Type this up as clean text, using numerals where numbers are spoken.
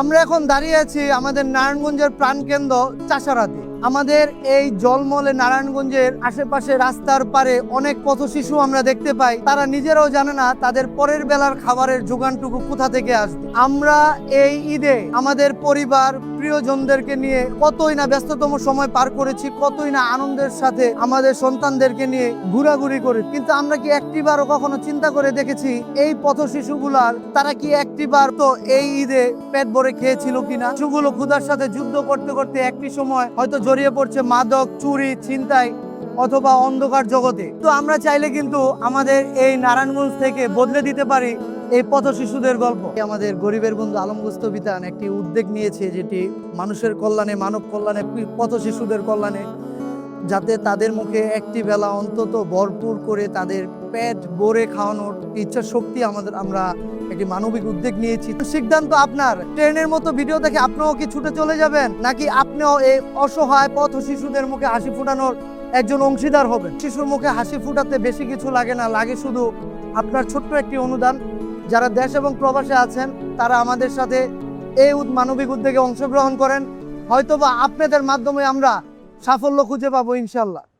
আমরা এখন দাঁড়িয়ে আছি আমাদের নারায়ণগঞ্জের প্রাণকেন্দ্র চাষারাতে। আমাদের এই জলমলে নারায়ণগঞ্জের আশেপাশে রাস্তার পারে অনেক পথ শিশু আমরা দেখতে পাই, তারা নিজেরাও জানে না তাদের পরের বেলার খাবারের যোগানটুকু কোথা থেকে আসবে। আমরা এই ঈদে আমাদের পরিবার প্রিয়জনদেরকে নিয়ে কতই না ব্যস্ততম সময় পার করেছি, কতই না আনন্দের সাথে আমাদের সন্তানদেরকে নিয়ে ঘোরাঘুরি করি, কিন্তু আমরা কি একটিবারও কখনো চিন্তা করে দেখেছি এই পথ শিশুগুলার তারা কি একটিবার তো এই ঈদে পেট ভরে খেয়েছিল কিনা? শিশুগুলো ক্ষুধার সাথে যুদ্ধ করতে করতে একটি সময় হয়তো জড়িয়ে পড়ছে মাদক, চুরি, ছিনতাই অথবা অন্ধকার জগতে। তো আমরা চাইলে কিন্তু আমাদের এই নারায়ণগঞ্জ থেকে বদলে দিতে পারি এই পথ শিশুদের গল্প। আমাদের গরিবের বন্ধু আলম গোস্তবিতান একটি উদ্যোগ নিয়েছে, যেটি মানুষের কল্যাণে, মানব কল্যাণে, পথ শিশুদের কল্যাণে, যাতে তাদের মুখে একটি বেলা অন্তত ভরপুর করে তাদের পেট ভরে খাওয়ানোর ইচ্ছা শক্তি আমরা একটি মানবিক উদ্যোগ নিয়েছি। সিদ্ধান্ত আপনার। ট্রেনের মতো ভিডিও দেখে আপনিও কি ছুটে চলে যাবেন, নাকি আপনিও এই অসহায় পথ শিশুদের মুখে হাসি ফোটানোর একজন অংশীদার হবেন? শিশুর মুখে হাসি ফুটাতে বেশি কিছু লাগে না, লাগে শুধু আপনার ছোট্ট একটি অনুদান। যারা দেশ এবং প্রবাসে আছেন তারা আমাদের সাথে এই মানবিক উদ্যোগে অংশগ্রহণ করেন। হয়তোবা আপনাদের মাধ্যমে আমরা সাফল্য খুঁজে পাবো ইনশাল্লাহ।